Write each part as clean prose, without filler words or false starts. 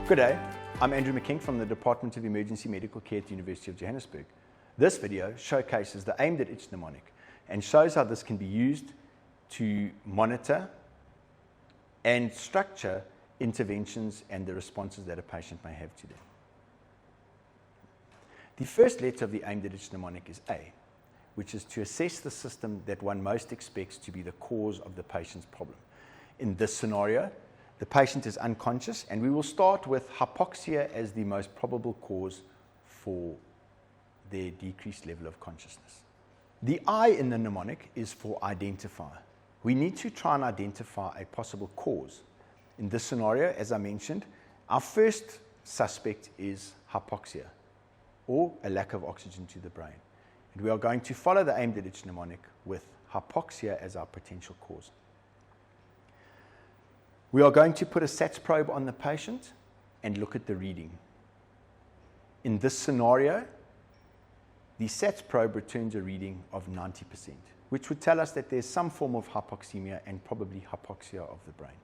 Good day, I'm Andrew McKing from the Department of Emergency Medical Care at the University of Johannesburg. This video showcases the aimed-at-itch mnemonic and shows how this can be used to monitor and structure interventions and the responses that a patient may have to them. The first letter of the aimed-at-itch mnemonic is A, which is to assess the system that one most expects to be the cause of the patient's problem. In this scenario, the patient is unconscious, and we will start with hypoxia as the most probable cause for their decreased level of consciousness. The I in the mnemonic is for identify. We need to try and identify a possible cause. In this scenario, as I mentioned, our first suspect is hypoxia, or a lack of oxygen to the brain. And we are going to follow the aimed-at-itch mnemonic with hypoxia as our potential cause. We are going to put a SATS probe on the patient and look at the reading. In this scenario, the SATS probe returns a reading of 90%, which would tell us that there's some form of hypoxemia and probably hypoxia of the brain.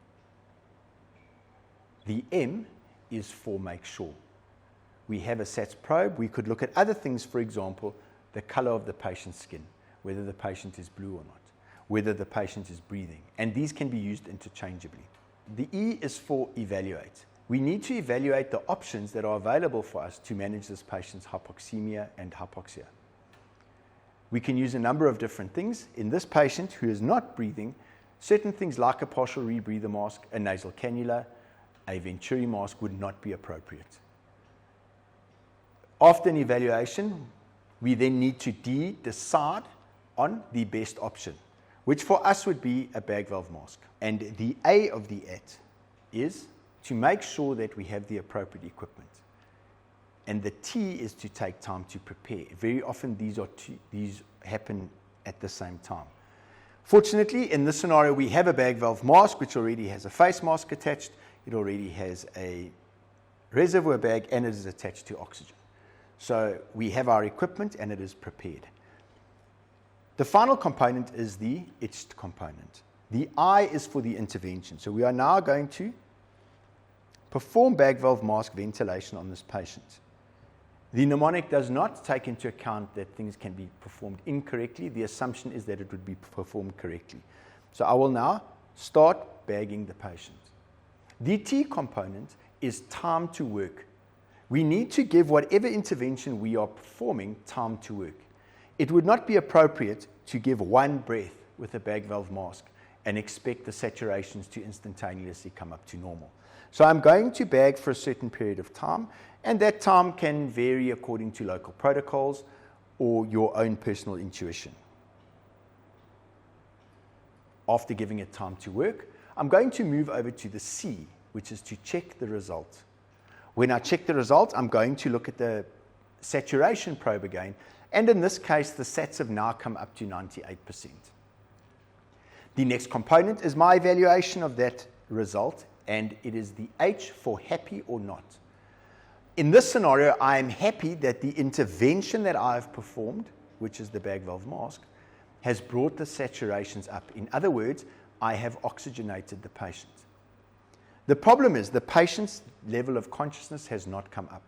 The M is for make sure. We have a SATS probe. We could look at other things, for example, the color of the patient's skin, whether the patient is blue or not, whether the patient is breathing, and these can be used interchangeably. The E is for evaluate. We need to evaluate the options that are available for us to manage this patient's hypoxemia and hypoxia. We can use a number of different things. In this patient who is not breathing, certain things like a partial rebreather mask, a nasal cannula, a Venturi mask would not be appropriate. After an evaluation, we then need to decide on the best option, which for us would be a bag valve mask. And the A of the AT is to make sure that we have the appropriate equipment. And the T is to take time to prepare. Very often these happen at the same time. Fortunately, in this scenario, we have a bag valve mask, which already has a face mask attached. It already has a reservoir bag, and it is attached to oxygen. So we have our equipment, and it is prepared. The final component is the ITCHEDD component. The I is for the intervention. So we are now going to perform bag valve mask ventilation on this patient. The mnemonic does not take into account that things can be performed incorrectly. The assumption is that it would be performed correctly. So I will now start bagging the patient. The T component is time to work. We need to give whatever intervention we are performing time to work. It would not be appropriate to give one breath with a bag valve mask and expect the saturations to instantaneously come up to normal. So I'm going to bag for a certain period of time, and that time can vary according to local protocols or your own personal intuition. After giving it time to work, I'm going to move over to the C, which is to check the result. When I check the result, I'm going to look at the saturation probe again, and in this case, the SATs have now come up to 98%. The next component is my evaluation of that result, and it is the H for happy or not. In this scenario, I am happy that the intervention that I have performed, which is the bag valve mask, has brought the saturations up. In other words, I have oxygenated the patient. The problem is the patient's level of consciousness has not come up.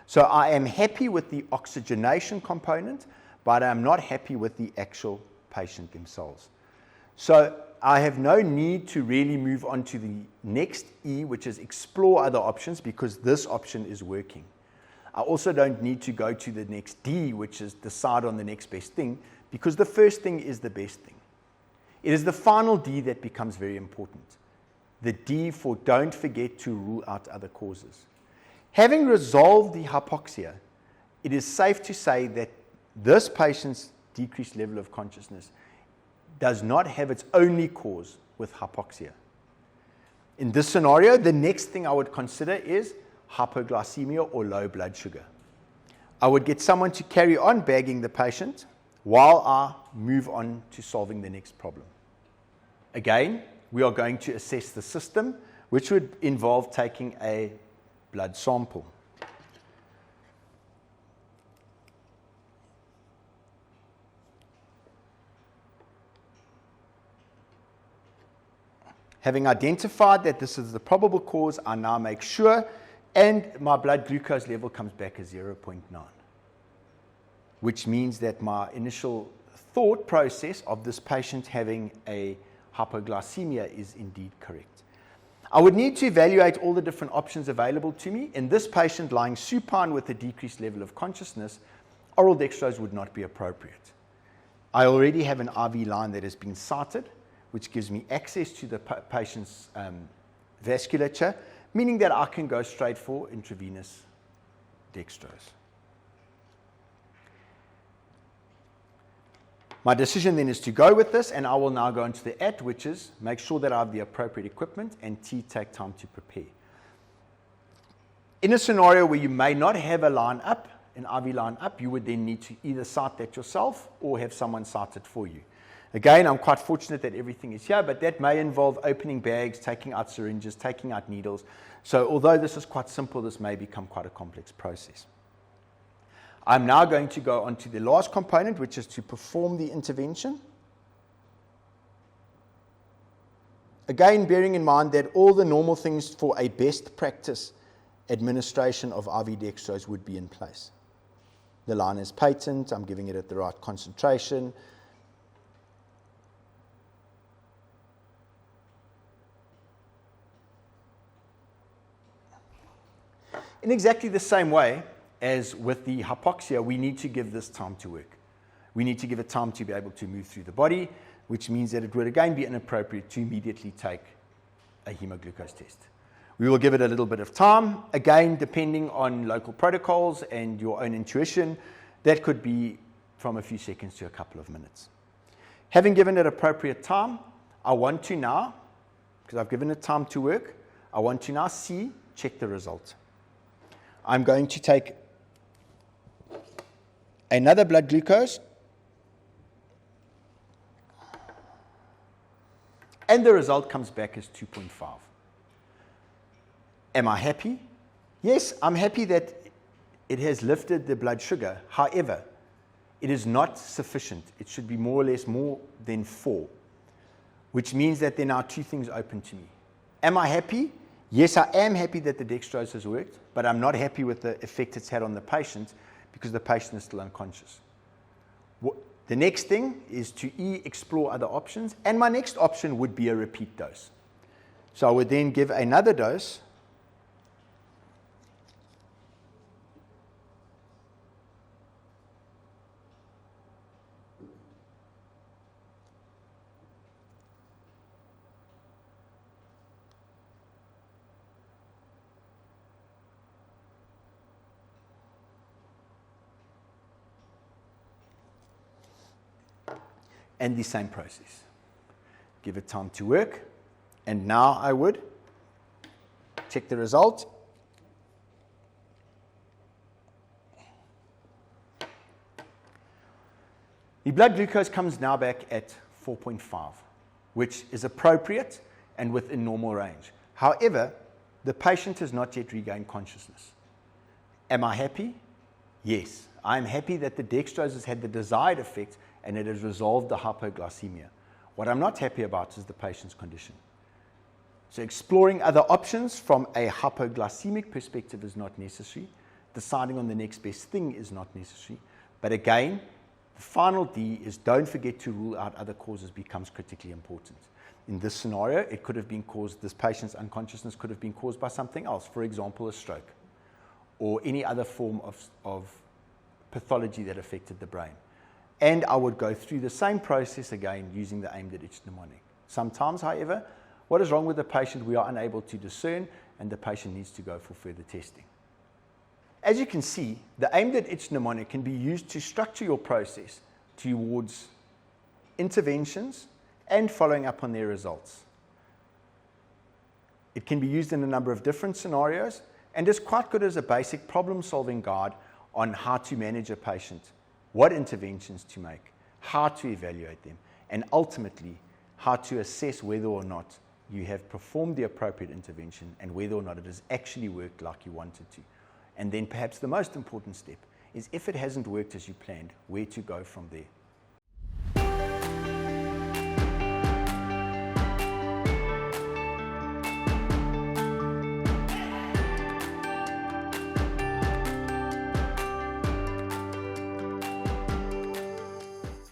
So I am happy with the oxygenation component, but I'm not happy with the actual patient themselves. So I have no need to really move on to the next E, which is explore other options, because this option is working. I also don't need to go to the next D, which is decide on the next best thing, because the first thing is the best thing. It is the final D that becomes very important. The D for don't forget to rule out other causes. Having resolved the hypoxia, it is safe to say that this patient's decreased level of consciousness does not have its only cause with hypoxia. In this scenario, the next thing I would consider is hypoglycemia or low blood sugar. I would get someone to carry on bagging the patient while I move on to solving the next problem. Again, we are going to assess the system, which would involve taking a blood sample. Having identified that this is the probable cause, I now make sure And my blood glucose level comes back as 0.9, which means that my initial thought process of this patient having a hypoglycemia is indeed correct. I would need to evaluate all the different options available to me. In this patient lying supine with a decreased level of consciousness, oral dextrose would not be appropriate. I already have an IV line that has been sited, which gives me access to the patient's vasculature, meaning that I can go straight for intravenous dextrose. My decision then is to go with this, and I will now go into the ITCHEDD, which is make sure that I have the appropriate equipment, and T, take time to prepare. In a scenario where you may not have a line up, an IV line up, you would then need to either site that yourself or have someone site it for you. Again, I'm quite fortunate that everything is here, but that may involve opening bags, taking out syringes, taking out needles. So although this is quite simple, this may become quite a complex process. I'm now going to go on to the last component, which is to perform the intervention. Again, bearing in mind that all the normal things for a best practice administration of IV dextrose would be in place. The line is patent, I'm giving it at the right concentration. In exactly the same way as with the hypoxia, we need to give this time to work. We need to give it time to be able to move through the body, which means that it would again be inappropriate to immediately take a hemoglucose test. We will give it a little bit of time, again depending on local protocols and your own intuition. That could be from a few seconds to a couple of minutes. Having given it appropriate time, I want to now, because I've given it time to work, I want to now check the result. I'm going to take another blood glucose, and the result comes back as 2.5. Am I happy? Yes, I'm happy that it has lifted the blood sugar. However, it is not sufficient. It should be more or less more than 4, which means that there are now two things open to me. Am I happy? Yes, I am happy that the dextrose has worked, but I'm not happy with the effect it's had on the patient because the patient is still unconscious. The next thing is to explore other options, and my next option would be a repeat dose. So I would then give another dose. And the same process. Give it time to work. And now I would check the result. The blood glucose comes now back at 4.5, which is appropriate and within normal range. However, the patient has not yet regained consciousness. Am I happy? Yes. I'm happy that the dextrose has had the desired effect and it has resolved the hypoglycemia. What I'm not happy about is the patient's condition. So exploring other options from a hypoglycemic perspective is not necessary. Deciding on the next best thing is not necessary. But again, the final D is don't forget to rule out other causes becomes critically important. In this scenario, it could have been caused, this patient's unconsciousness could have been caused by something else, for example, a stroke or any other form of pathology that affected the brain. And I would go through the same process again using the aimed at itch mnemonic. Sometimes, however, what is wrong with the patient we are unable to discern, and the patient needs to go for further testing. As you can see, the aimed at itch mnemonic can be used to structure your process towards interventions and following up on their results. It can be used in a number of different scenarios and is quite good as a basic problem-solving guide on how to manage a patient, what interventions to make, how to evaluate them, and ultimately how to assess whether or not you have performed the appropriate intervention and whether or not it has actually worked like you wanted to. And then perhaps the most important step is if it hasn't worked as you planned, where to go from there.